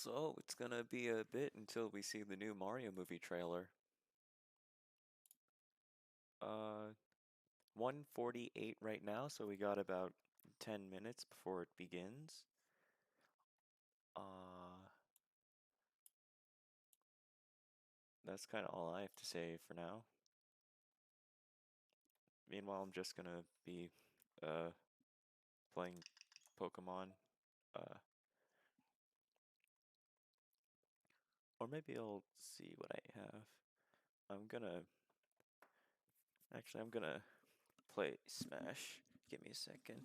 So it's gonna be a bit until we see the new Mario movie trailer. Uh, 1:48 right now, so we got about 10 minutes before it begins. Uh, that's kind of all I have to say for now. Meanwhile, I'm just gonna be uh playing Pokemon. Uh, or maybe I'll see what I have. I'm gonna I'm gonna play Smash. Give me a second.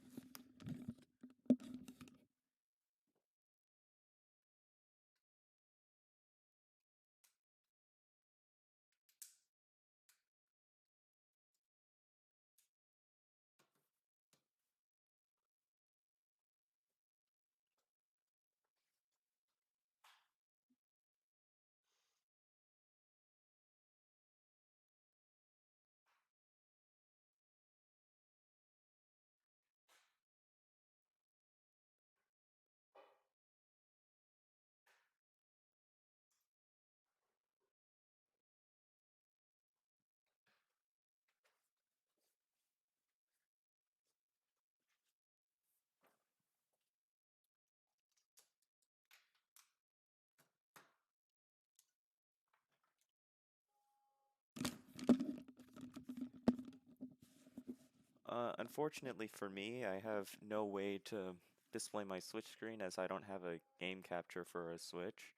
Unfortunately for me, I have no way to display my Switch screen as I don't have a game capture for a Switch.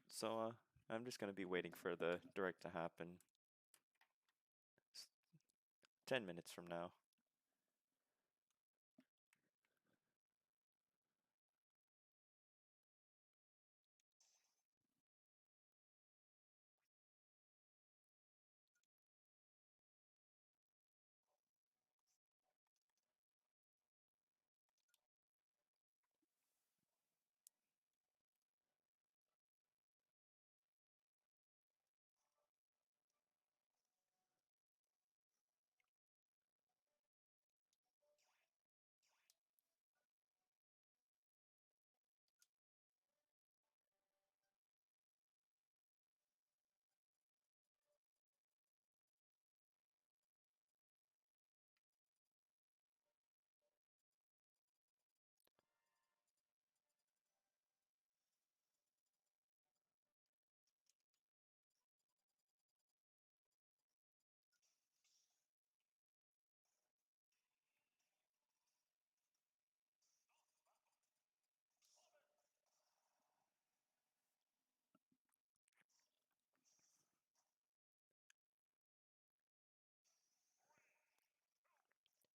So I'm just gonna be waiting for the direct to happen. S- 10 minutes from now.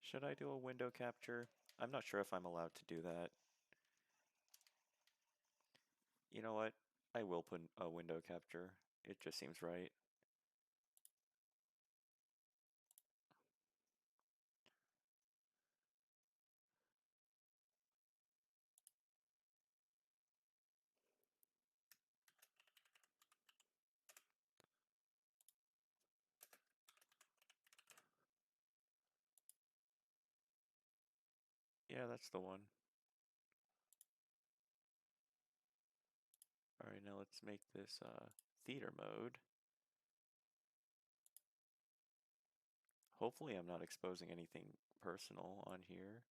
Should I do a window capture? I'm not sure if I'm allowed to do that. You know what? I will put a window capture. It just seems right. Yeah, that's the one. Alright, now let's make this theater mode. Hopefully I'm not exposing anything personal on here.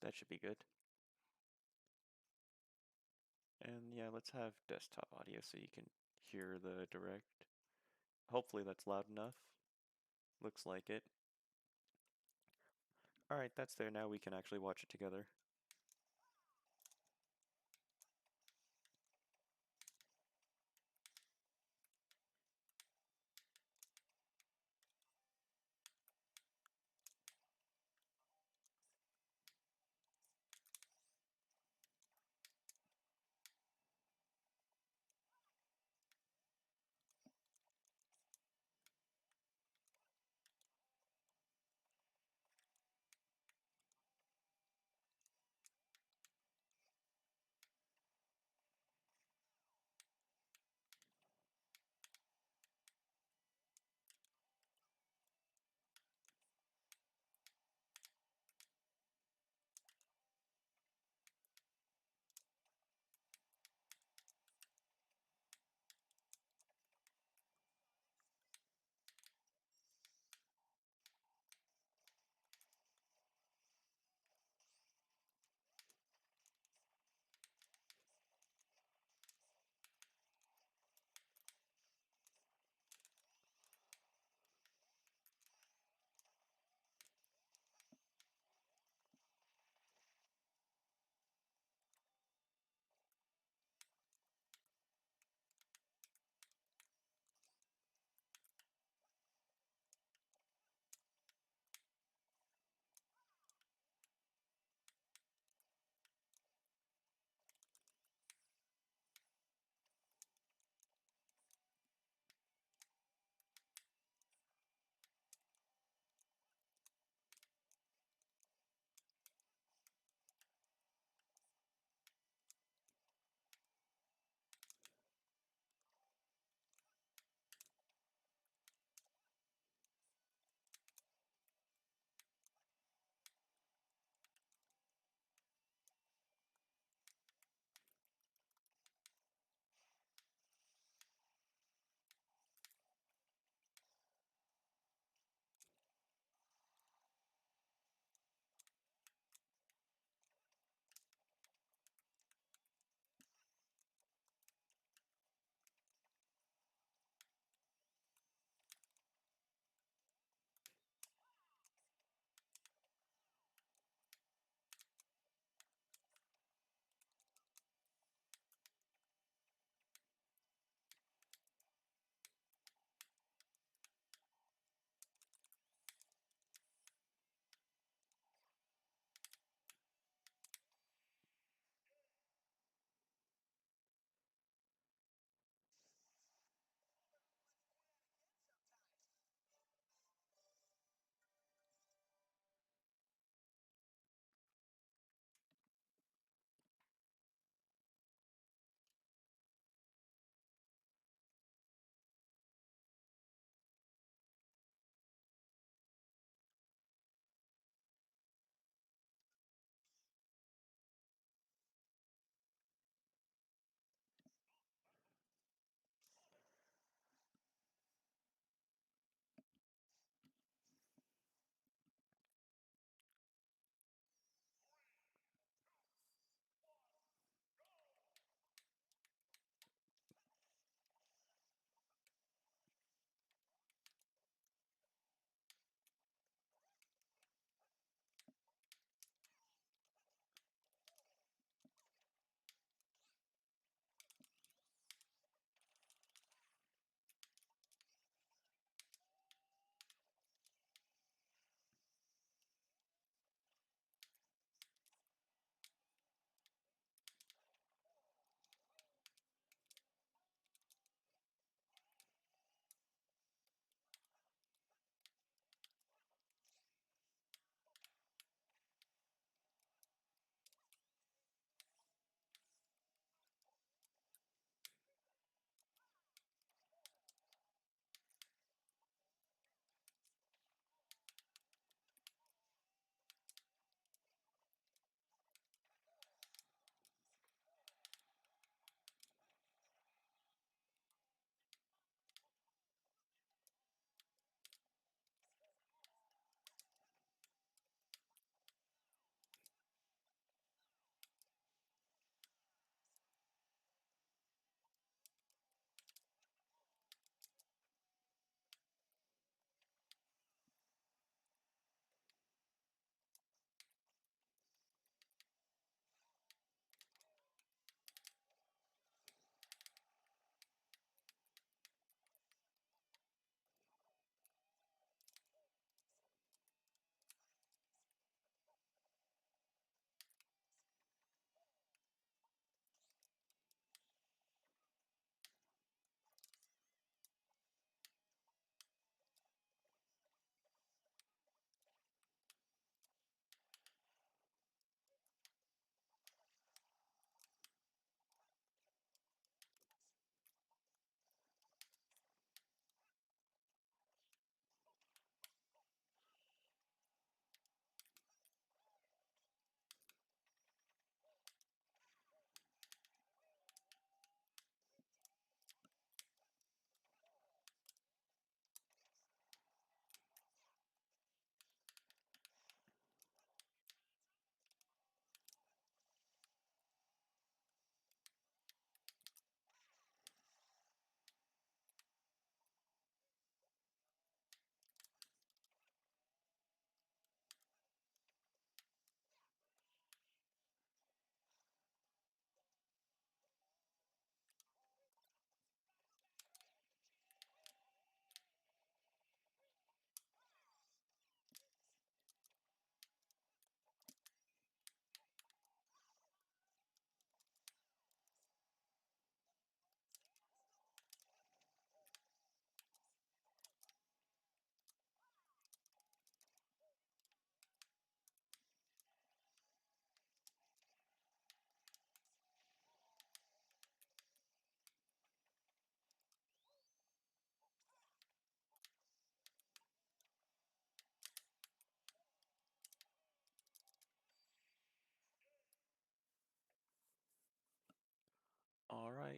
That should be good. And yeah, let's have desktop audio so you can hear the direct. Hopefully that's loud enough. Looks like it. Alright, that's there now. We can actually watch it together.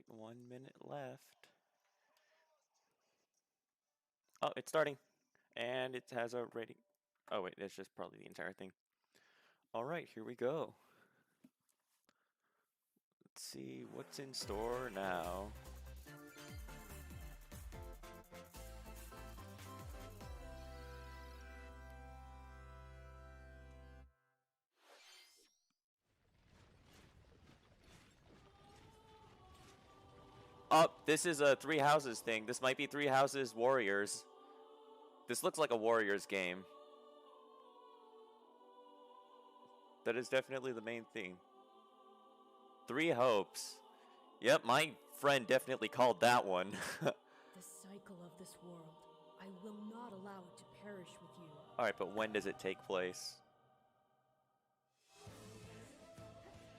Alright, 1 minute left. Oh, it's starting. And it has a rating. Oh, wait, that's just probably the entire thing. Alright, here we go. Let's see what's in store now. Oh, this is a Three Houses thing. This might be Three Houses Warriors. This looks like a Warriors game. That is definitely the main thing. Three Hopes. Yep, my friend definitely called that one. The cycle of this world. I will not allow it to perish with you. Alright, but when does it take place?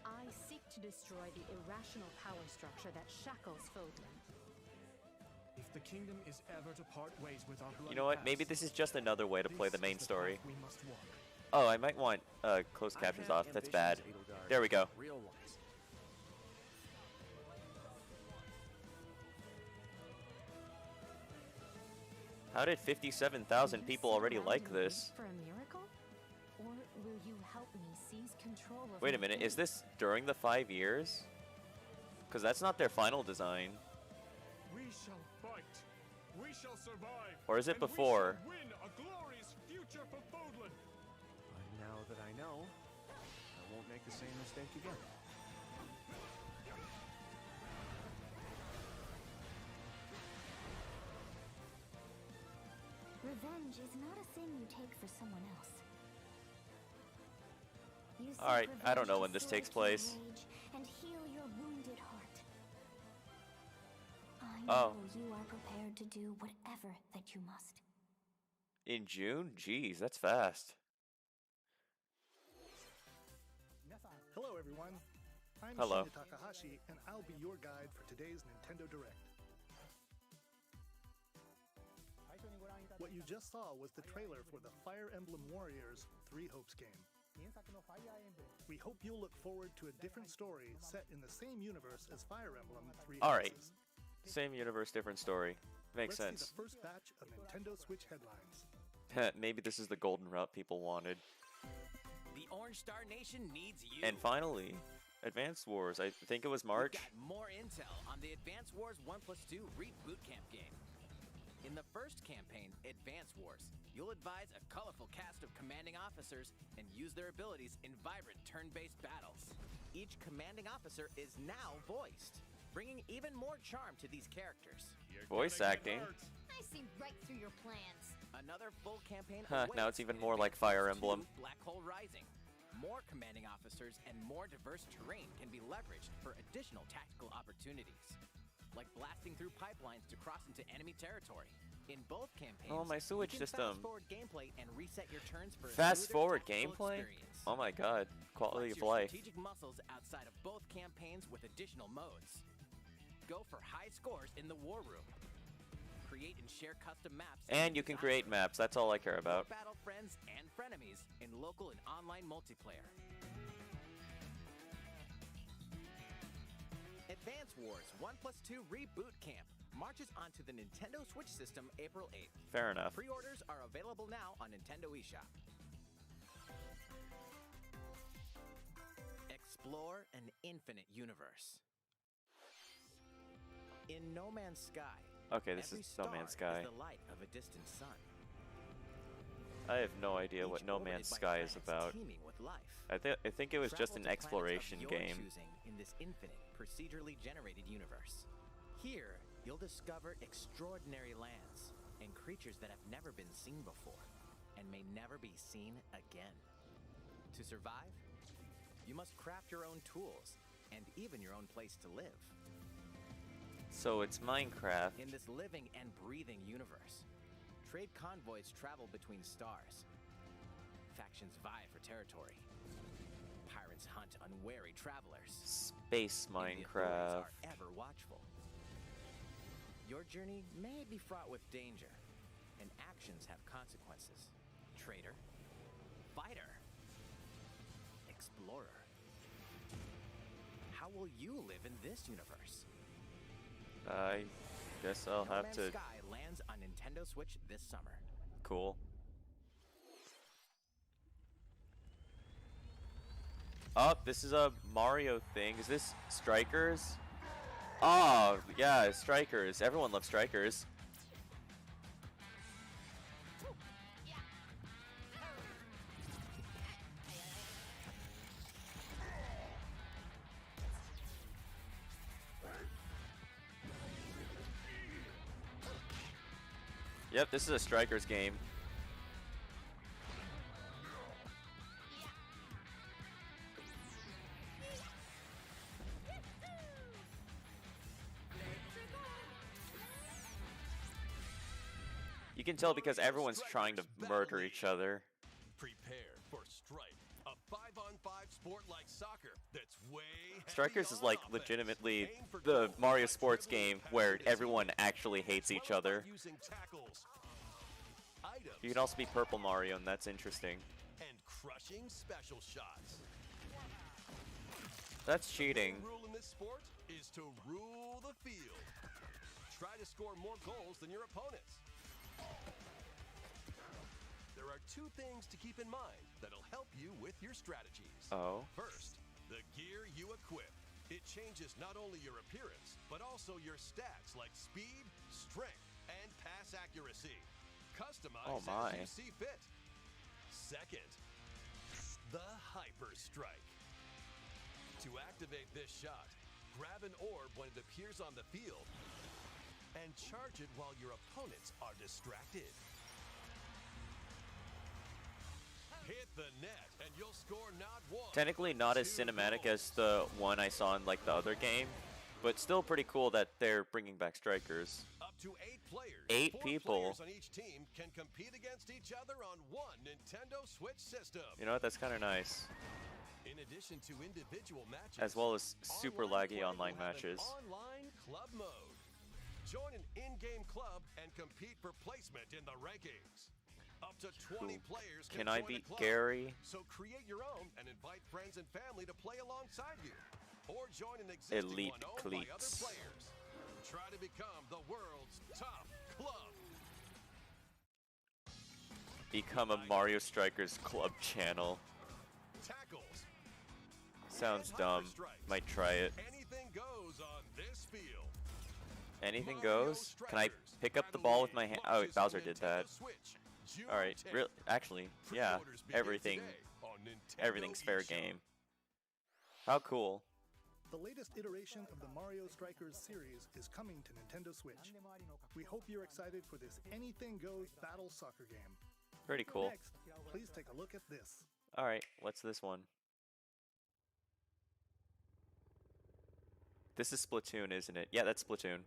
I seek to destroy the irrational power structure that shackles Fodlan. If the kingdom is ever to part ways with our bloody You know what? past, Maybe this is just another way to play the main is story. path we must walk. Oh, I might want closed captions off. That's bad. There we go. Real ones. How did 57,000 people already like this? For a miracle? Or will you help me seize control of Wait a my minute, fate? is this during the 5 years? Because that's not their final design. We shall fight. We shall survive. Or is it and before? We shall win a glorious future for Fodlan. But now that I know, I won't make the same mistake again. Revenge is not a thing you take for someone else. You seek Alright, I don't know revenge when to this takes slake your place. rage and heal your wounded heart. I Oh. know you are prepared to do whatever that you must. In June? Jeez, that's fast. Hello everyone, I'm Hello. Shinya Takahashi and I'll be your guide for today's Nintendo Direct. What you just saw was the trailer for the Fire Emblem Warriors 3 Hopes game. We hope you'll look forward to a different story set in the same universe as Fire Emblem 3 Alright. Houses. Same universe, different story. Makes Let's sense. see the first batch of Nintendo Switch headlines. Maybe this is the golden route people wanted. The Orange Star Nation needs you. And finally, Advance Wars. I think it was March. We've got more intel on the Advance Wars 1+2 Reboot Camp game. In the first campaign, Advance Wars, you'll advise a colorful cast of commanding officers and use their abilities in vibrant turn-based battles. Each commanding officer is now voiced, bringing even more charm to these characters. Voice acting. I see right through your plans. Another full campaign Huh, now awaits it's even in more like Advance Fire Wars 2 Emblem. Black Hole Rising. More commanding officers and more diverse terrain can be leveraged for additional tactical opportunities, like blasting through pipelines to cross into enemy territory. In both campaigns, Oh, my sewage you can system. fast-forward gameplay and reset your turns for a Fast smoother forward tactical gameplay? experience. Oh my god. Quality Flex of your life. strategic muscles outside of both campaigns with additional modes. Go for high scores in the War Room. Create and share custom maps. in And the you can Design create Room. maps. That's all I care More about. battle friends and frenemies in local and online multiplayer. Advance Wars 1+2 Reboot Camp marches onto the Nintendo Switch system April 8th. Fair enough. Pre-orders are available now on Nintendo eShop. Explore an infinite universe. In No Man's Sky, Okay, this every is No star Man's Sky. is the light of a distant sun. I have no idea what Each No orbited Man's by Sky is planets about. teeming with life. I think it was just Travel an to planets of exploration your game. choosing in this infinite, procedurally generated universe. Here, you'll discover extraordinary lands and creatures that have never been seen before and may never be seen again. To survive, you must craft your own tools and even your own place to live. So it's Minecraft. In this living and breathing universe, trade convoys travel between stars. Factions vie for territory. Pirates hunt unwary travelers. Space And the authorities Minecraft. are ever watchful. Your journey may be fraught with danger, and actions have consequences. Traitor, fighter, explorer. How will you live in this universe? I guess I'll No have Man's to. Sky lands on Nintendo Switch this summer. Cool. Oh, this is a Mario thing. Is this Strikers? Oh, yeah, Strikers. Everyone loves Strikers. Yep, this is a Strikers game. You can tell because everyone's trying to murder each other. Prepare for Strike, a 5-on-5 sport like soccer that's way Strikers heavy is on like offense. legitimately Aim for the goals Mario by sports dribbling, game where passing, everyone actually hates each What other. about using tackles, items, You can also be Purple Mario, and that's interesting. and crushing special shots. That's The cheating. main rule in this sport is to rule the field. Try to score more goals than your opponents. There are two things to keep in mind that'll help you with your strategies. Oh. First, the gear you equip. It changes not only your appearance, but also your stats like speed, strength, and pass accuracy. Customize Oh my. as you see fit. Second, the Hyper Strike. To activate this shot, grab an orb when it appears on the field and charge it while your opponents are distracted. Hit the net and you'll score not one. Technically not as two cinematic goals. as the one I saw in like the other game, but still pretty cool that they're bringing back Strikers. Up to 8 players. 8 4 people. players on each team can compete against each other on one Nintendo Switch system. You know what? That's kind of nice. In addition to individual matches, As well as super online laggy play online will have an matches. Online club mode. Join an in-game club and compete for placement in the rankings. Up to 20 Cool. players Can I join a beat club. Gary? So create your own and invite friends and family to play alongside you. Or join an existing Elite one owned by other cleats. players. Try to become the world's top club. Become a Mario Strikers Club channel. Tackles. Sounds and dumb. hyper strikes. Might try it. Anything goes on this field. Anything Mario goes? Can I Strikers. pick up the Grab a ball with lead. my hand? Oh, Launches on Bowser did that. Nintendo Switch, June Alright, 10th. actually, yeah. Pre-orders begin Everything, today on Nintendo everything's fair eShop. game. How cool. The latest iteration of the Mario Strikers series is coming to Nintendo Switch. We hope you're excited for this anything goes battle soccer game. Pretty cool. Next, please take a look at this. Alright, what's this one? This is Splatoon, isn't it? Yeah, that's Splatoon.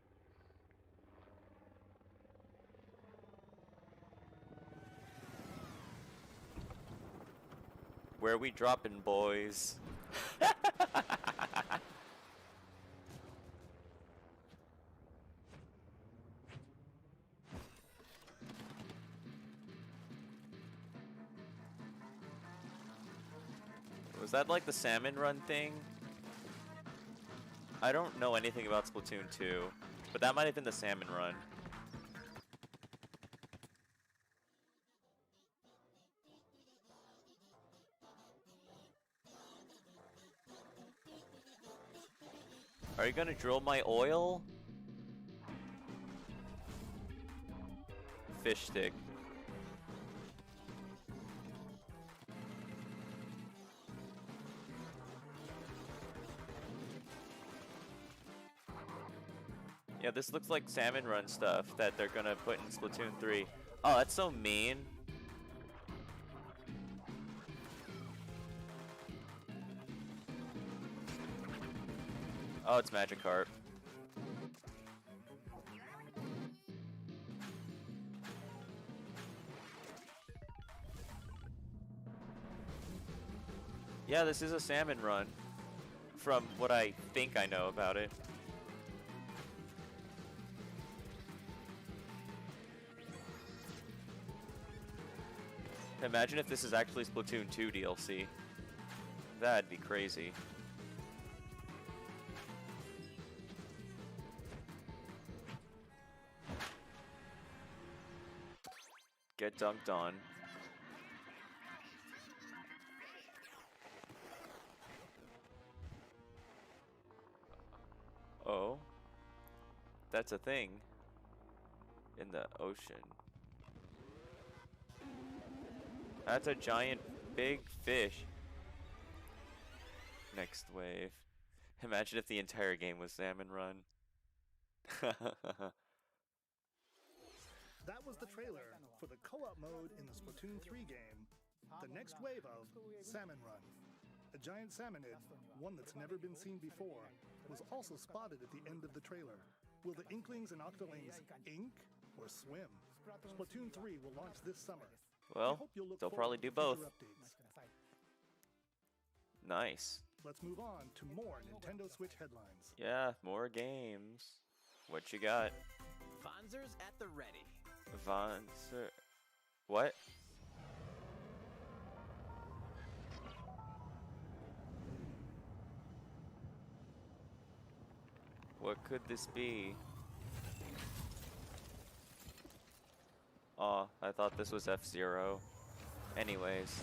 Where we dropping, boys? Was that like the salmon run thing? I don't know anything about Splatoon 2, but that might have been the salmon run. Are you gonna drill my oil? Fish stick. Yeah, this looks like Salmon Run stuff that they're gonna put in Splatoon 3. Oh, that's so mean. Oh, it's Magikarp. Yeah, this is a salmon run, from what I think I know about it. Imagine if this is actually Splatoon 2 DLC. That'd be crazy. get dunked on. Oh, that's a thing in the ocean. That's a giant big fish. Next wave. Imagine if the entire game was Salmon Run. That was the trailer for the co-op mode in the Splatoon 3 game, the next wave of Salmon Run. A giant salmonid, one that's never been seen before, was also spotted at the end of the trailer. Will the Inklings and Octolings ink or swim? Splatoon 3 will launch this summer. Well, hope you'll look they'll forward probably to do both. future updates. Nice. Let's move on to more Nintendo Switch headlines. Yeah, more games. What you got? Fonzers at the ready. Vonser. What? What could this be? Oh, I thought this was F-Zero. Anyways.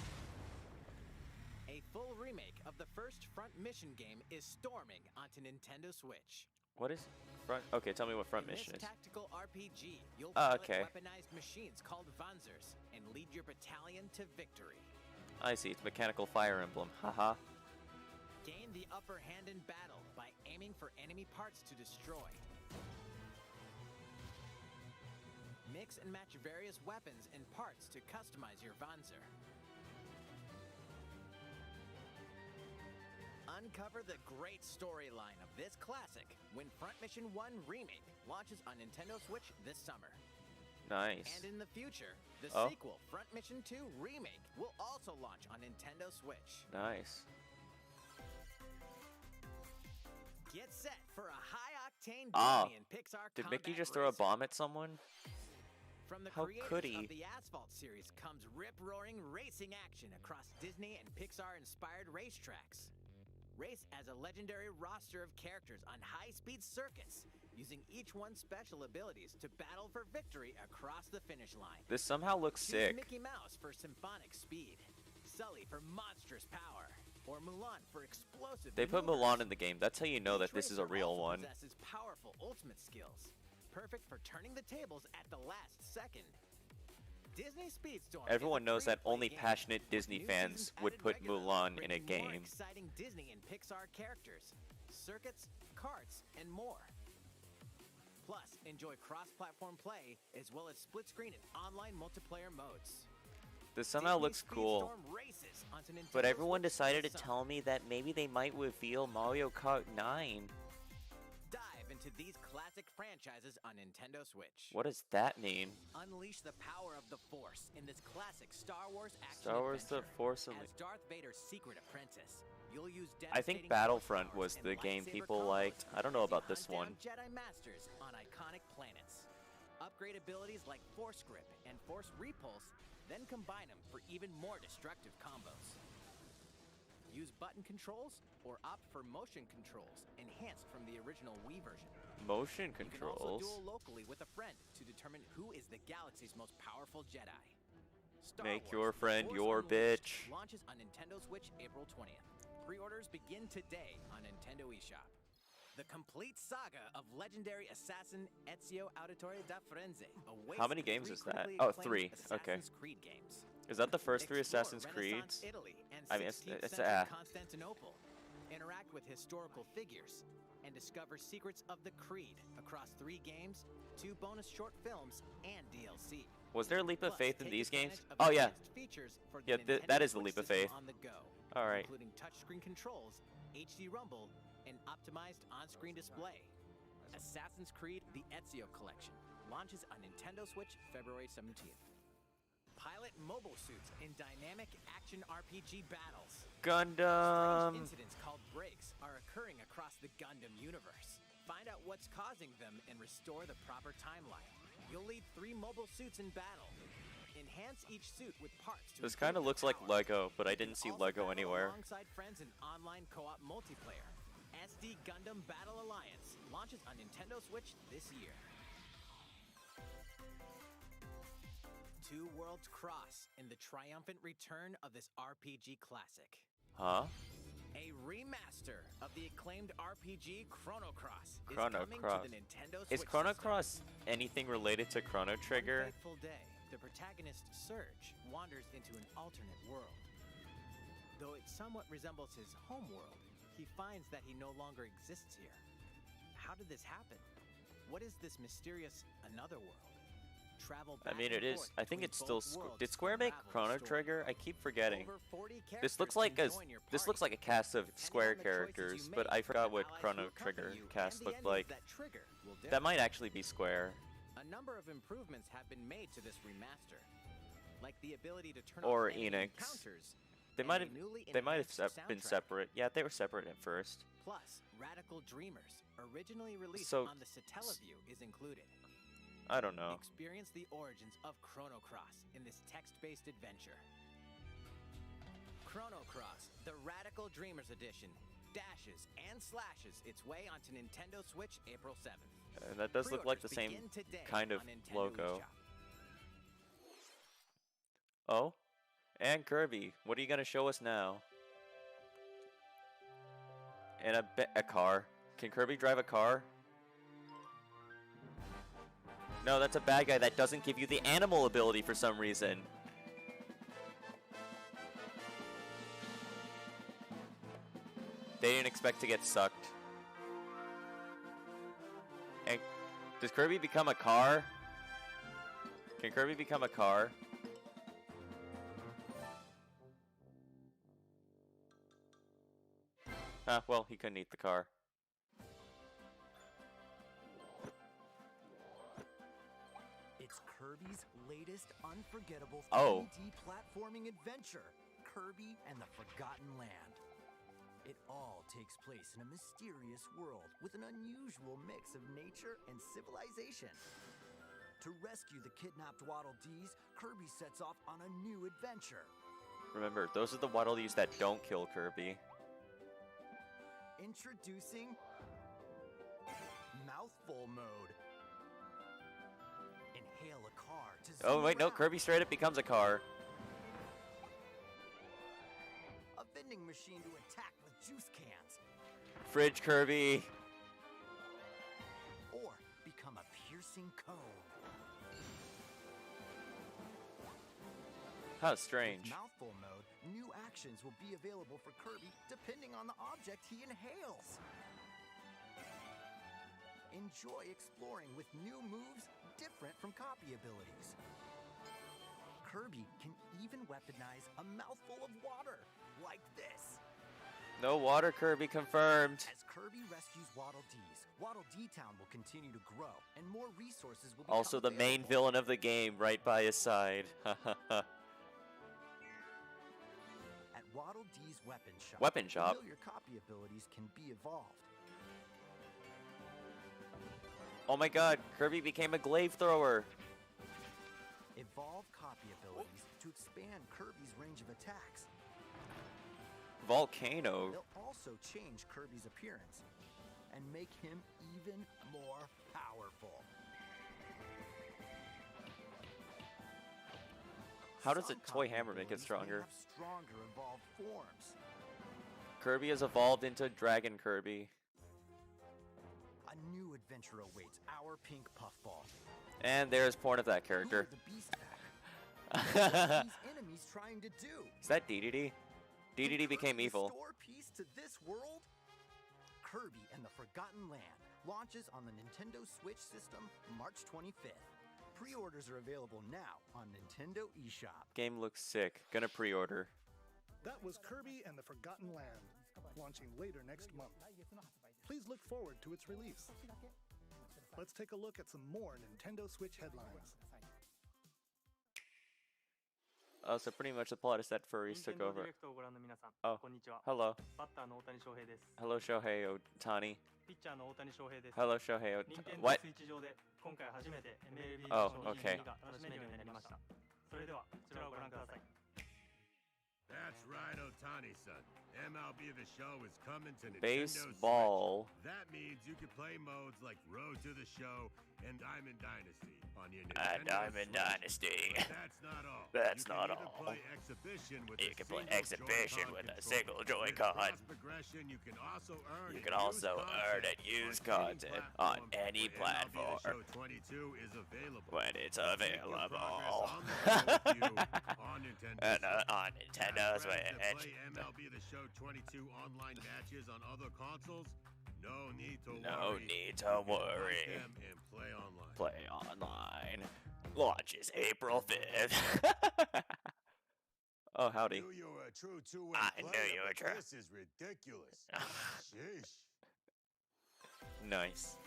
A full remake of the first Front Mission game is storming onto Nintendo Switch. What is front? Okay, tell me what front In mission this is. tactical RPG, you'll Ah, pilot okay. weaponized machines called Vanzers and lead your battalion to victory. I see, it's mechanical Fire Emblem. Haha. Gain the upper hand in battle by aiming for enemy parts to destroy. Mix and match various weapons and parts to customize your Vanzer. Uncover the great storyline of this classic when Front Mission 1 Remake launches on Nintendo Switch this summer. Nice. And in the future, the Oh. sequel, Front Mission 2 Remake, will also launch on Nintendo Switch. Nice. Get set for a high-octane Ah, Disney and Pixar Did Mickey combat just throw a racer. bomb at someone? From the How creators could he? of the Asphalt series comes rip-roaring racing action across Disney and Pixar-inspired racetracks. Race as a legendary roster of characters on high-speed circuits, using each one's special abilities to battle for victory across the finish line. This somehow looks Choose sick. Mickey Mouse for symphonic speed, Sully for monstrous power, or Mulan for explosive They put maneuvers. Mulan in the game. That's how you know that Each this is a racer real also one. possesses powerful ultimate skills, perfect for turning the tables at the last second. Disney Speedstorm. is Everyone a knows that free-to-play only game passionate with Disney new fans seasons would added put regularly, Mulan in a bringing more game. exciting Disney and Pixar characters, circuits, karts, and more. Plus, enjoy cross-platform play as well as split-screen and online multiplayer modes. This somehow Disney looks cool. Speedstorm races onto But Nintendo everyone Switch decided to this tell summer. me that maybe they might reveal Mario Kart 9. Dive into these classic franchises on Nintendo Switch. What does that mean? Unleash the power of the Force in this classic Star Wars action Star Wars The adventure. Force As Unleashed. Darth Vader's secret apprentice, you'll use I think devastating Battlefront force was powers the and game lightsaber people combos liked. I don't know as you about this hunt one. down Jedi Masters on iconic planets. Upgrade abilities like Force Grip and Force Repulse, then combine them for even more destructive combos. Use button controls or opt for motion controls, enhanced from the original Wii version. Motion You can also controls. duel locally with a friend to determine who is the galaxy's most powerful Jedi. Star Make Wars: your The friend Force your Unleashed bitch. launches on Nintendo Switch April 20th. Pre-orders begin today on Nintendo eShop. The complete saga of legendary assassin Ezio Auditore da Firenze awaits How many the games three is that? critically Oh, acclaimed 3. Okay. Assassin's Creed games. Is that the first 3 Explore Assassin's Renaissance Creeds? Italy and I mean, it's 16th it's century Constantinople. Interact with historical figures and discover secrets of the Creed across 3 games, 2 bonus short films, and DLC. Was there a leap of Plus, faith in take these games? advantage of Oh yeah. advanced features for the Yeah, Nintendo that is the Switch leap of system faith. on the go, All right. including touchscreen controls, HD Rumble, and optimized on-screen display. Assassin's Creed: The Ezio Collection launches on Nintendo Switch February 17th. Pilot mobile suits in dynamic action RPG battles. Gundam. Strange incidents called breaks are occurring across the Gundam universe. Find out what's causing them and restore the proper timeline. You'll lead 3 mobile suits in battle. Enhance each suit with parts to This improve kind of their looks like powers. Lego, but I You didn't can see also Lego battle anywhere. Alongside friends in online co-op multiplayer. SD Gundam Battle Alliance launches on Nintendo Switch this year. Two worlds cross in the triumphant return of this RPG classic. Huh? A remaster of the acclaimed RPG Chrono Cross is Chrono coming Cross. to the Nintendo Is Switch Chrono system. Cross anything related to Chrono Trigger? One fateful day, the protagonist Surge wanders into an alternate world. Though it somewhat resembles his home world, he finds that he no longer exists here. How did this happen? What is this mysterious another world? Travel I back mean, and it is. forth I think between it's still. both worlds Did to Square make unravel the Chrono story. Trigger? I keep forgetting. Over 40 This looks characters like can a. join your This looks party. like a cast of Depending Square on the choices characters, you but make, I forgot what allies Chrono will accompany Trigger you, cast and the looked enemies like. that trigger will differ. That might actually be Square. A number of improvements have been made to this remaster, like the ability to turn Or off enemy Enix. encounters. They and might a have. newly They might have enhanced been soundtrack. separate. Yeah, they were separate at first. Plus, Radical Dreamers, originally released So- on the Satellaview, is included. I don't know. Experience the origins of Chrono Cross in this text-based adventure. Chrono Cross, the Radical Dreamers edition, dashes and slashes its way onto Nintendo Switch April 7th. And that does look like the Pre-orders same begin today kind of on Nintendo logo. eShop. Oh, and Kirby. What are you gonna show us now? And a car. Can Kirby drive a car? No, that's a bad guy that doesn't give you the animal ability for some reason. They didn't expect to get sucked. And does Kirby become a car? Can Kirby become a car? Well, he couldn't eat the car. It's Kirby's latest unforgettable Oh. 3D platforming adventure, Kirby and the Forgotten Land. It all takes place in a mysterious world with an unusual mix of nature and civilization. To rescue the kidnapped Waddle Dees, Kirby sets off on a new adventure. Remember, those are the Waddle Dees that don't kill Kirby. Introducing Mouthful Mode. Inhale a car to zoom Oh wait, no, around. Kirby straight up becomes a car. A vending machine to attack with juice cans. Fridge Kirby. Or become a piercing cone. How With strange. Mouthful Mode, new actions will be available for Kirby depending on the object he inhales. Enjoy exploring with new moves different from copy abilities. Kirby can even weaponize a mouthful of water, like this. No water Kirby confirmed. As Kirby rescues Waddle Dees, Waddle Dee Town will continue to grow, and more resources will become Also the main available. villain of the game right by his side. At Waddle Dee's Weapon Shop, Weapon Shop? familiar copy abilities can be evolved. Oh my god, Kirby became a glaive thrower. Evolve copy abilities to expand Kirby's range of attacks. Volcano. They'll also change Kirby's appearance and make him even more powerful. How does a Some toy copy hammer make it abilities may stronger? have stronger evolved forms. Kirby has evolved into Dragon Kirby. A new adventure awaits our pink puffball. And there's porn of that Who are character. the Beast Pack? What are these enemies trying to do? Is that DDD? Can DDD became Kirby evil. restore peace to this world? Kirby and the Forgotten Land launches on the Nintendo Switch system March 25th. Pre-orders are available now on Nintendo eShop. Game looks sick. Gonna pre-order. That was Kirby and the Forgotten Land, launching later next month. Please look forward to its release. Let's take a look at some more Nintendo Switch headlines. Oh, so pretty much the plot is that furries took 任天堂 over. ディレクトをご覧の皆さん、 Oh. こんにちは。 Hello. バッターの大谷翔平です。 Hello, Shohei Otani. ピッチャーの大谷翔平です。 Hello, Shohei 任 Otani. 天堂 What? スイッチ上で今回初めて MLB の Oh, シーズン okay. 2が楽しめるようになりました。それではこちらをご覧ください。 That's right, Otani-san. MLB The Show is coming to Nintendo Switch. Baseball. That means you can play modes like Road to the Show and Diamond Dynasty on your And Nintendo Diamond Switch. Dynasty. But that's not all. That's You can not either all. Play Exhibition with You a can play single Exhibition Joy-Con with a controller. single With Joy-Con. cross progression, you can also earn You can also earn and use content on any platform Show 22 is available. when it's Make your available. progress on the go with you on Nintendo And Switch. on Nintendo Have friends that Switch. play MLB The Show 22 online matches on other consoles? No need to No worry. need to You can invite worry. them and play online. Play online. Launches April 5th. Oh, howdy. Knew you were a true two-way I player, knew you were but true. This is ridiculous. Sheesh. Nice.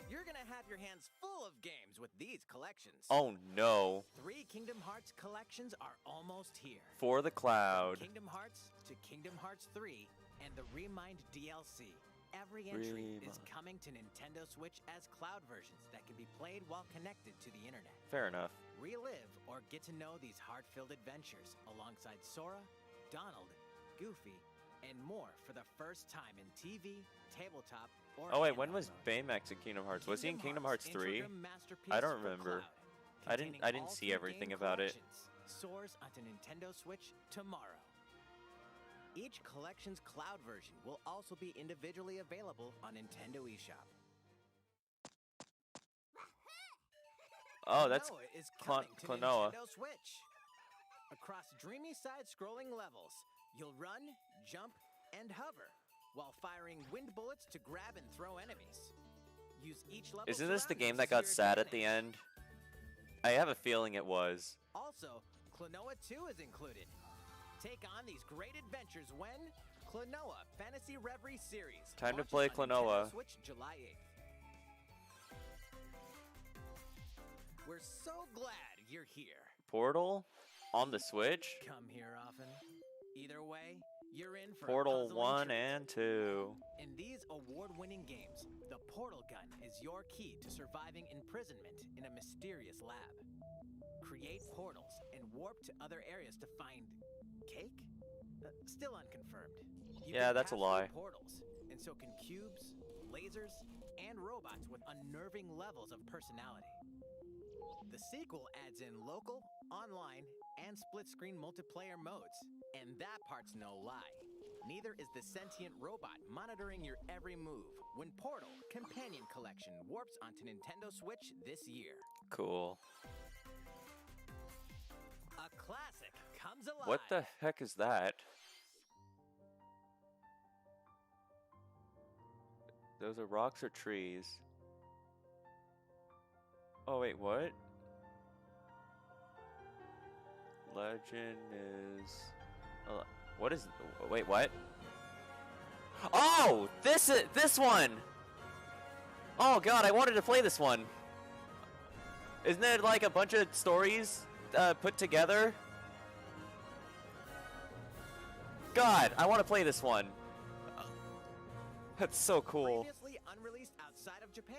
You're gonna have your hands full of games with these collections. Oh no. 3 Kingdom Hearts collections are almost here. For the cloud. Kingdom Hearts to Kingdom Hearts 3 and the Remind DLC. Every entry is Remind. coming to Nintendo Switch as cloud versions that can be played while connected to the internet. Fair enough. Relive or get to know these heart-filled adventures alongside Sora, Donald, Goofy, and more for the first time in TV, tabletop, or Oh wait, when handheld was mode. Baymax in Kingdom Hearts? Was he in Kingdom Hearts 3? Integrum masterpiece I don't for remember. cloud, I didn't containing all see 3 everything game about it. collections, soars onto Nintendo Switch tomorrow. Each collection's cloud version will also be individually available on Nintendo eShop. Oh, that's Klonoa is Cl- coming to Klonoa. Nintendo Switch. Across dreamy side-scrolling levels, you'll run, jump, and hover while firing wind bullets to grab and throw enemies. Use each level Isn't this the surroundings game that to got your sad at the advantage. end? I have a feeling it was. Also, Klonoa 2 is included. Take on these great adventures when Klonoa Fantasy Reverie Series Time to launches play on Nintendo Klonoa. Switch July 8th. We're so glad you're here. Portal? On the Switch? Come here often. Either way, you're in for a Portal puzzling 1 treat. and 2. In these award-winning games, the Portal Gun is your key to surviving imprisonment in a mysterious lab. Create portals and warp to other areas to find cake? Still unconfirmed. You Yeah, can that's a pass lie. through portals, and so can cubes, lasers, and robots with unnerving levels of personality. The sequel adds in local, online, and split-screen multiplayer modes, and that part's no lie. Neither is the sentient robot monitoring your every move when Portal Companion Collection warps onto Nintendo Switch this year. Cool. A classic comes alive. What the heck is that? Those are rocks or trees? Oh wait, what? Legend is... what is... Wait, what? Oh! This one! Oh god, I wanted to play this one! Isn't it like a bunch of stories put together? God, I want to play this one. That's so cool. Previously unreleased outside of Japan,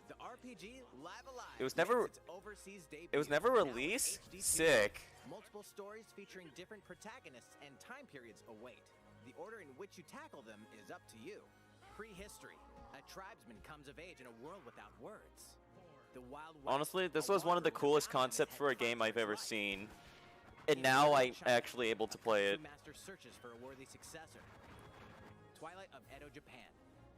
the RPG Live Alive. It was never- makes its overseas debut. It was never Now with released? HD Sick. Multiple stories featuring different protagonists and time periods await. The order in which you tackle them is up to you. Prehistory. A tribesman comes of age in a world without words. The Wild West, Honestly, this a was one of the wanderer with coolest an army concepts that for a had game fought I've for ever its life. seen. And In now modern I'm China, actually able to play it. Master searches for a worthy successor. Twilight of Edo, Japan.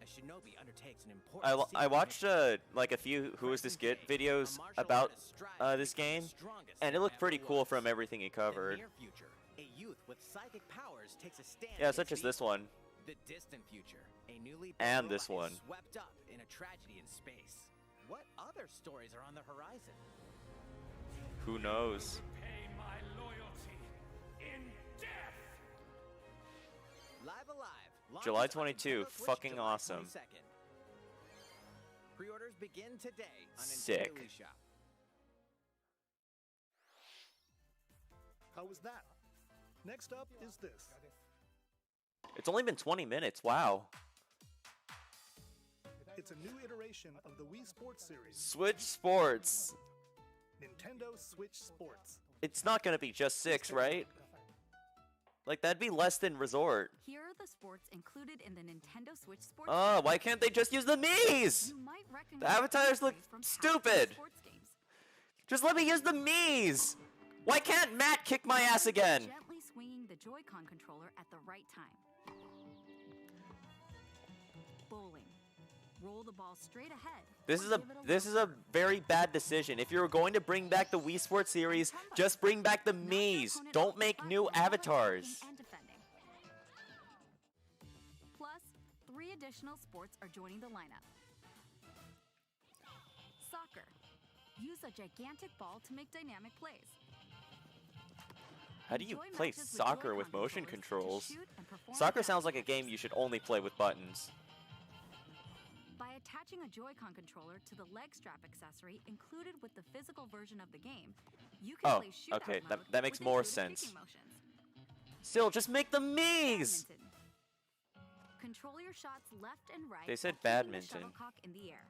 A shinobi undertakes an important I secret watched mission. like a few Who Is This Get Present day, a videos martial about artist strives to this become the game, strongest and it there looked pretty ever cool was. from everything he In covered. the near future, a youth with psychic powers takes a stand Yeah, such as against this evil. one. The distant future, a newly And born this robot one. is swept up in a tragedy in space. What other stories are on the horizon? Who knows? Pay my loyalty in death. Live Alive. launches July on 22, Nintendo Switch fucking July awesome. 22nd. Pre-orders begin today on Sick. Nintendo eShop. How was that? Next up is this. It's only been 20 minutes. Wow. It's a new iteration of the Wii Sports series, Switch Sports. Nintendo Switch Sports. It's not gonna be just 6, right? Like, that'd be less than Resort. Here are the sports included in the Nintendo Switch Sports. Oh, why can't they just use the Miis? You might The recognize avatars look from past stupid. sports games. Just let me use the Miis. Why can't Matt kick my ass again? Gently swinging the Joy-Con controller at the right time. Bowling. Roll the ball straight ahead. This is a very bad decision. If you're going to bring back the Wii Sports series, just bring back the Miis. Don't make new avatars. And defending. Plus, 3 additional sports are joining the lineup. Soccer. Use a gigantic ball to make dynamic plays. How do you Enjoy play matches with soccer Joy-Con with motion controllers to controls? shoot and perform Soccer passes. sounds like a game you should only play with buttons. By attaching a Joy-Con controller to the leg strap accessory included with the physical version of the game, you can Oh, play shootout okay, mode that makes with more intuitive sense. kicking motions. Still, just make the Miis! Badminton. Control your shots left and right. They said while keeping the badminton. shuttlecock in the air.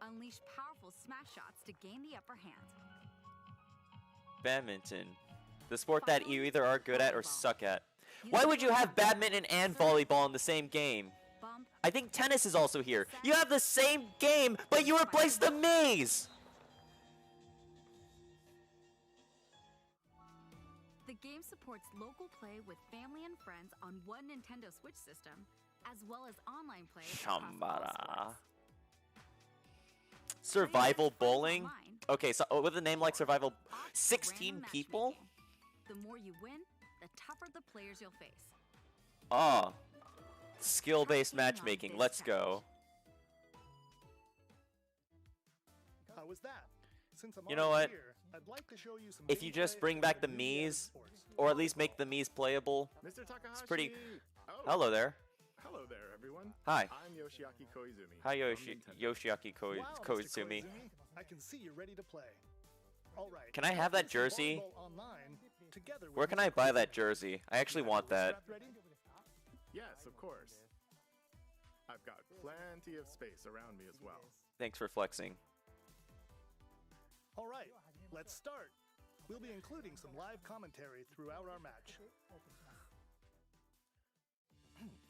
Unleash powerful smash shots to gain the upper hand. Badminton. The sport that you either are good at or suck at. Use Why the would you have Joy-Con badminton and volleyball in the same game? bump, I think tennis is also here. You have the same game, but you replaced the Miis! The game supports local play with family and friends on one Nintendo Switch system, as well as online play across all Shambara. sports. Survival Play with friends bowling? online. Okay, so with a name like Survival, Opt for 16 random people? matchmaking. The more you win, the tougher the players you'll face. Ah. Skill-based Team on matchmaking, this let's challenge. go. How was that? Since I'm You know already what? here, I'd like to show you some If you just gameplay bring of back the the newly added Miis, sports. or at least make the Miis playable. Mr. Takahashi. pretty- Oh, Hello there. Hello there, everyone. Hi. I'm Yoshiaki Koizumi. Hi, from Yoshi Nintendo. Yoshiaki Wow, Mr. Koizumi. I can see you're ready to play. All right. Can I have that let's play some jersey? volleyball online together with Where can Mr. I buy that Koizumi. jersey? I actually Got want your that. strap ready? Yes, of course. I've got plenty of space around me as well. Thanks for flexing. All right, let's start. We'll be including some live commentary throughout our match.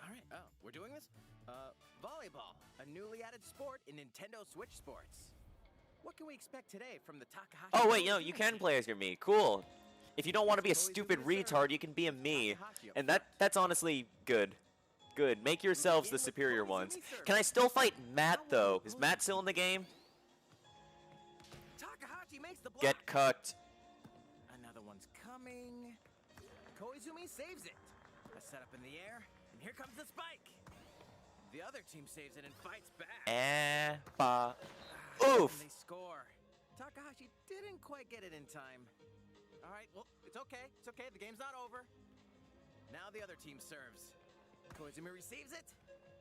All right. Oh, we're doing this? Volleyball, a newly added sport in Nintendo Switch Sports. What can we expect today from the Takahashi? Oh wait, no, Koizumi you can team? play as your Mii. Cool. If you don't want to be a stupid retard, you can be a Mii. And that's honestly good. Good. Make yourselves the superior ones. Can I still fight Matt though? Is Matt still in the game? Takahashi makes the block. Get cucked. Another one's coming. Koizumi saves it. A setup in the air, and here comes the spike. The other team saves it and fights back. Oof. And they score. Takahashi didn't quite get it in time. All right, well, it's okay. It's okay. The game's not over. Now the other team serves. Koizumi receives it.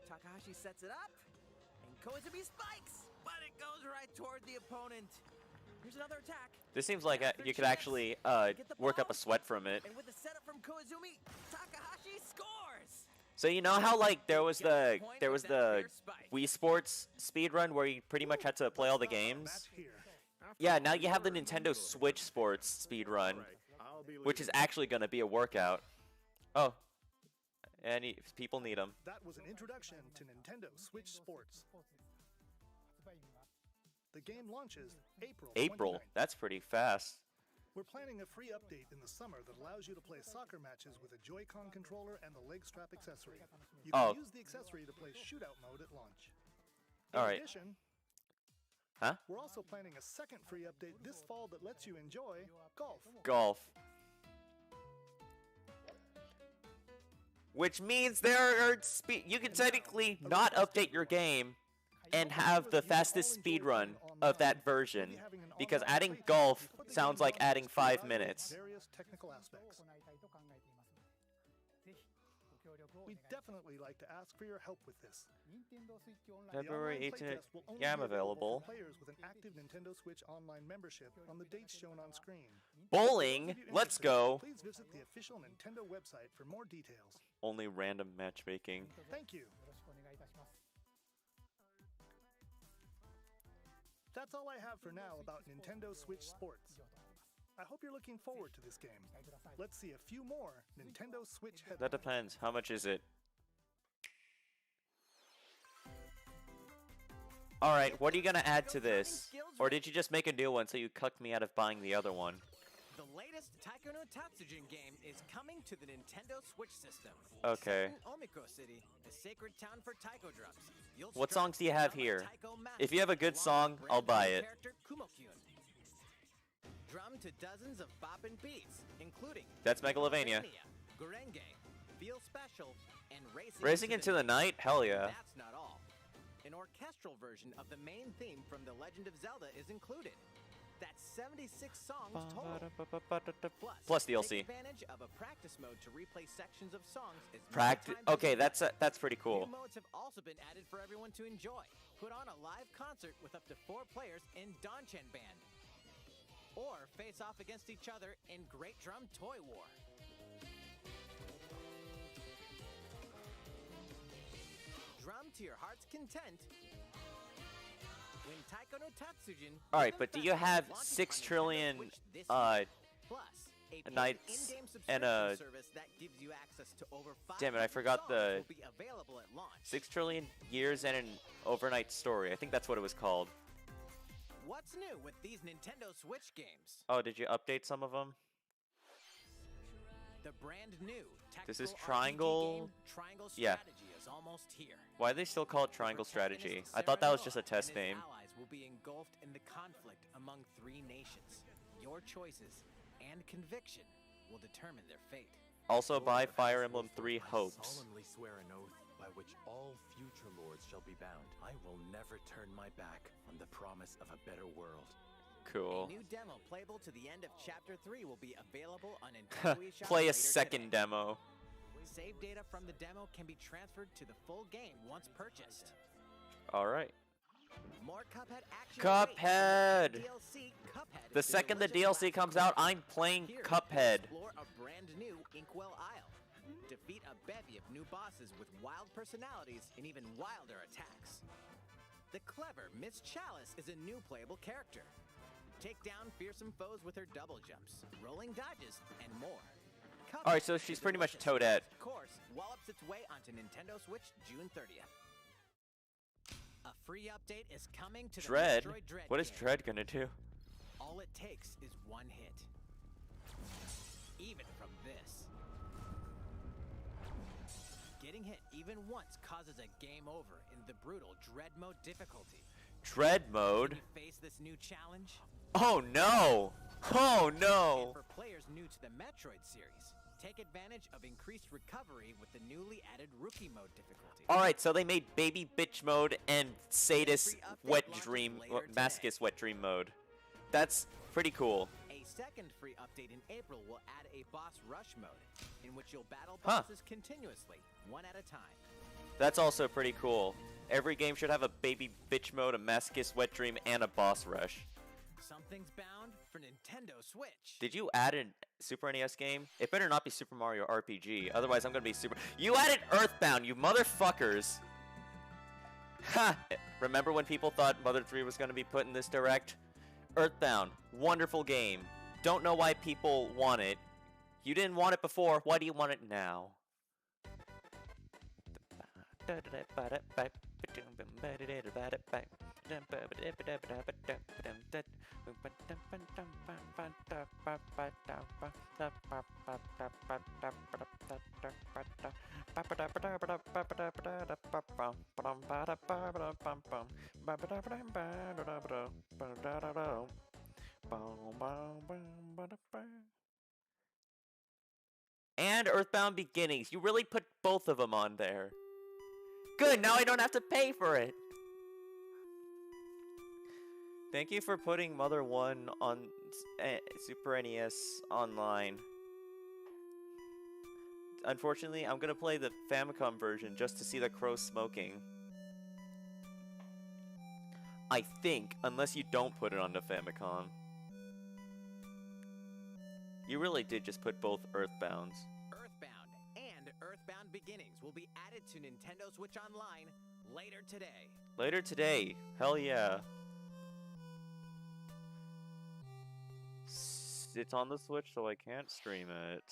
Takahashi sets it up. And Koizumi spikes. But it goes right toward the opponent. Here's another attack. This seems like you could actually work up a sweat from it. And with the setup from Koizumi, Takahashi scores. So you know how like there was the Wii Sports speedrun where you pretty much had to play all the games? Match here. Yeah, now you have the Nintendo Switch Sports speedrun, which is actually going to be a workout. Oh. And people need them. That was an introduction to Nintendo Switch Sports. The game launches April 29th. That's pretty fast. We're planning a free update in the summer that allows you to play soccer matches with a Joy-Con controller and the leg strap accessory. You can use the accessory to play shootout mode at launch. In All right. addition, Huh? we're also planning a second free update this fall that lets you enjoy golf. Golf. Which means there are you can technically not update your game and have the fastest speed run of that version, because adding golf sounds like adding 5 minutes. Various technical aspects. We'd definitely like to ask for your help with this. The February online 18th. playtest will only Yeah, I'm be available. for players with an active Nintendo Switch Online membership on the dates shown on screen. Bowling, If you're let's interested, go. Please visit the official Nintendo website for more details. Only random matchmaking. Thank you. That's all I have for now about Nintendo Switch Sports. I hope you're looking forward to this game. Let's see a few more Nintendo Switch headlines. That depends. How much is it? Alright, what are you gonna add to this? Or did you just make a new one so you cucked me out of buying the other one? The latest Taiko no Tatsujin game is coming to the Nintendo Switch system. Okay. Set in Omiko City, the sacred town for taiko drums. You'll What strike songs do you have drum a here? taiko If you have a good master song, along with I'll buy brand it. new character Kumo-kyun. Drum to dozens of boppin' beats, including That's Megalovania. Gurenge, Feel Special, and Racing into the Night? Hell yeah. That's not all. An orchestral version of the main theme from The Legend of Zelda is included. That's 76 songs total. Plus Take DLC. advantage of a practice mode to replay sections of songs as many Practice. times as Okay, you that's pretty cool. New modes have also been added for everyone to enjoy. Put on a live concert with up to 4 players in Donchen Band. Or face off against each other in Great Drum Toy War. Drum to your heart's content. When Taiko no Tatsujin. All right, but do you have 6 trillion Plus, a nights in-game and subscription service that gives you access to over 5 damn it, I forgot the will be available at launch. 6 trillion years and an overnight story. I think that's what it was called. What's new with these Nintendo Switch games? Oh, did you update some of them? The brand new This is tactical RPG Triangle. game, Triangle Yeah. Strategy is almost here. Why do they still call it Triangle Strategy? I thought that was just a test and his name. allies will be engulfed in the conflict among 3 nations. Your choices and conviction will determine their fate. Also buy Fire Emblem 3 Hopes. solemnly swear an oath by which all future lords shall be bound. I will never turn my back on the promise of a better world. Cool. A new demo playable to the end of Chapter 3 will be available on Nintendo eShop Play a later second today. demo. Save data from the demo can be transferred to the full game once purchased. Alright. More Cuphead action Cuphead! awaits. DLC Cuphead The is second the delicious DLC classic comes out, flavor. I'm playing Here, Cuphead. Explore a brand new Inkwell Isle. Defeat a bevy of new bosses with wild personalities and even wilder attacks. The clever Miss Chalice is a new playable character. Take down fearsome foes with her double jumps, rolling dodges, and more. Cuphead Alright, so she's is pretty much delicious. Toadette. Of course, wallops its way onto Nintendo Switch June 30th. A free update is coming to Dread? the Metroid Dread What is game. Dread gonna do? All it takes is one hit. Even from this. Getting hit even once causes a game over in the brutal Dread Mode difficulty. Dread mode? Can you face this new challenge? Oh no! Oh no! And for players new to the Metroid series, take advantage of increased recovery with the newly added Rookie Mode difficulty. Alright, so they made Baby Bitch mode and Sadist Free update Wet launches Dream, later Masochist Wet Dream mode. That's pretty cool. A second free update in April will add a boss rush mode, in which you'll battle Huh. bosses continuously, one at a time. That's also pretty cool. Every game should have a Baby Bitch mode, a Masochist Wet Dream, and a boss rush. Something's bound for Nintendo Switch. Did you add a Super NES game? It better not be Super Mario RPG, otherwise I'm gonna be super— You added Earthbound, you motherfuckers! Ha! Remember when people thought Mother 3 was gonna be put in this direct? Earthbound, wonderful game. Don't know why people want it. You didn't want it before, why do you want it now? And Earthbound Beginnings. You really put both of them on there. Good, now I don't have to pay for it. Thank you for putting Mother 1 on Super NES Online. Unfortunately, I'm gonna play the Famicom version just to see the crow smoking. I think, unless you don't put it on the Famicom. You really did just put both Earthbounds. Earthbound and Earthbound Beginnings will be added to Nintendo Switch Online later today. Later today. Hell yeah. it's on the Switch, so I can't stream it.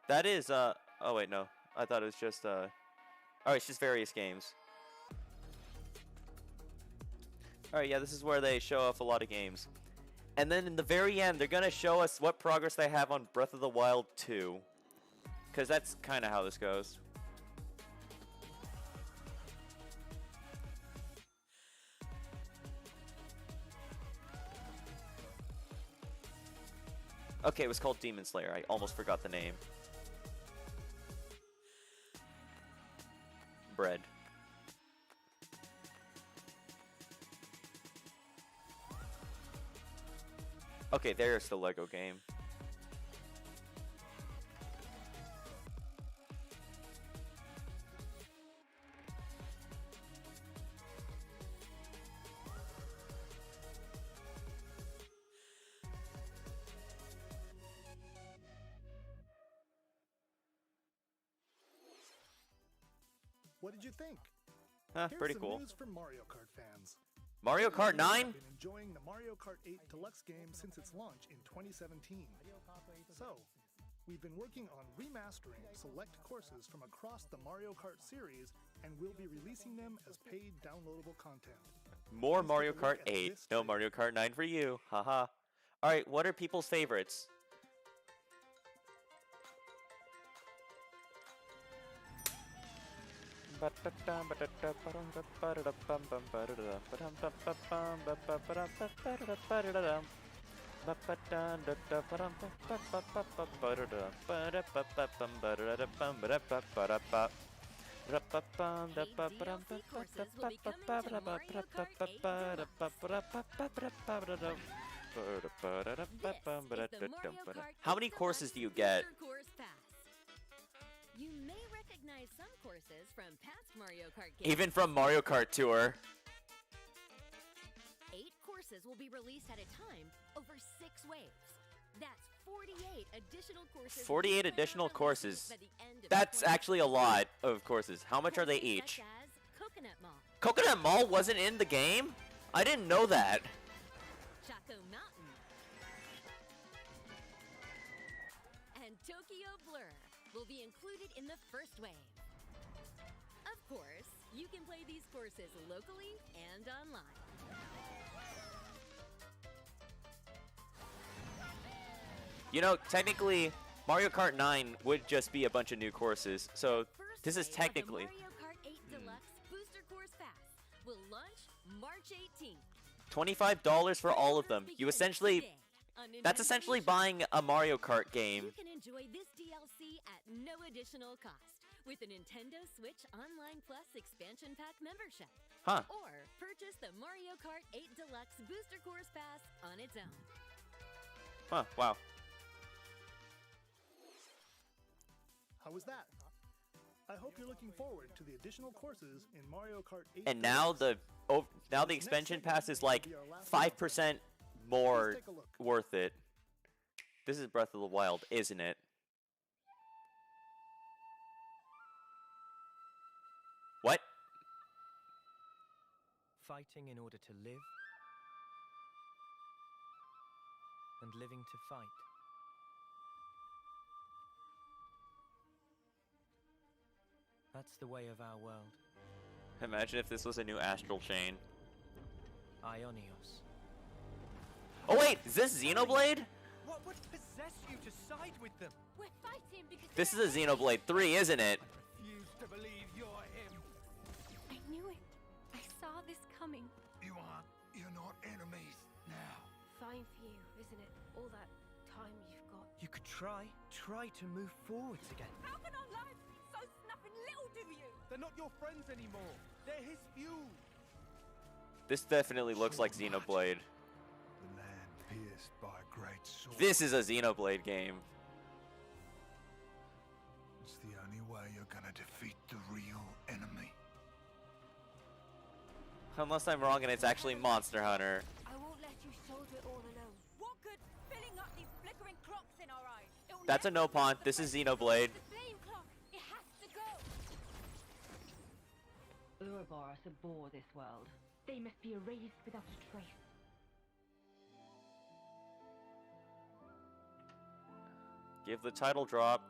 That is, oh wait, no. I thought it was just, oh, it's just various games. Alright, yeah, this is where they show off a lot of games. And then in the very end, they're gonna show us what progress they have on Breath of the Wild 2. Because that's kind of how this goes. Okay, it was called Demon Slayer. I almost forgot the name. Bread. Okay, there's the Lego game. What did you think? Huh, pretty cool. Here's some news for Mario Kart fans. Mario Kart 9? I've been enjoying the Mario Kart 8 Deluxe game since its launch in 2017. So, we've been working on remastering select courses from across the Mario Kart series, and we'll be releasing them as paid downloadable content. More Mario Kart 8. No Mario Kart 9 for you. Haha. Alright, what are people's favorites? How many courses do you get? You may recognize some courses from past Mario Kart games. Even from Mario Kart Tour. 8 courses will be released at a time over 6 waves. That's 48 additional courses. 48 additional courses. That's actually a lot of courses. How much are they each? Coconut Mall. Coconut Mall wasn't in the game? I didn't know that. Chaco Mountain. And Tokyo Blur will be included in the first wave. Of course, you can play these courses locally and online. You know, technically, Mario Kart 9 would just be a bunch of new courses, so this is technically... Mario Kart 8 Deluxe Booster Course Pass will launch March 18th. $25 for all of them. You essentially... That's essentially buying a Mario Kart game. You can enjoy this DLC at no additional cost with a Nintendo Switch Online Plus Expansion Pack membership. Huh. Or purchase the Mario Kart 8 Deluxe Booster Course Pass on its own. Huh, wow. How was that? I hope you're looking forward to the additional courses in Mario Kart 8. And now the expansion pass is like 5% more worth it. This is Breath of the Wild, isn't it? What? Fighting in order to live, and living to fight. That's the way of our world. Imagine if this was a new Astral Chain. Ionios. Oh wait, is this Xenoblade? What would possess you to side with them? We're fighting because This is a Xenoblade 3, isn't it? Refuse to believe you're him. I knew it. I saw this coming. You're not enemies now. Fine for you, isn't it? All that time you've got. You could try to move forwards again. How can our lives be so snuffing little to you? They're not your friends anymore. They're his fuel. This definitely looks like Xenoblade. The land pierced by a great sword. This is a Xenoblade game. It's the only way you're gonna defeat the real enemy. Unless I'm wrong and it's actually Monster Hunter. I won't let you shoulder it all alone. What good filling up these flickering clocks in our eyes? It'll That's a no pawn. This is Xenoblade. The flame clock. It has to go. Ouroboros abhor this world. They must be erased without a trace. Give the title drop.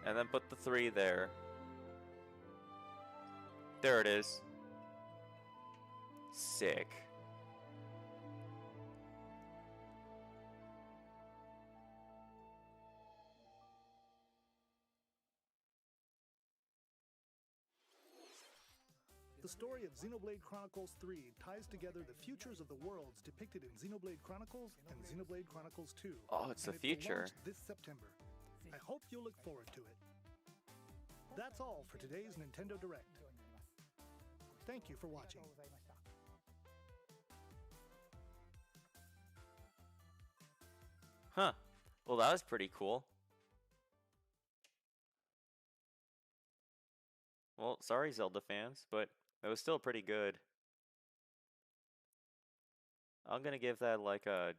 And then put the 3 there. There it is. Sick. The story of Xenoblade Chronicles 3 ties together the futures of the worlds depicted in Xenoblade Chronicles and Xenoblade Chronicles 2. Oh, it's the and it will future. launch this September. I hope you'll look forward to it. That's all for today's Nintendo Direct. Thank you for watching. Huh. Well, that was pretty cool. Well, sorry, Zelda fans, but it was still pretty good. I'm gonna give that like a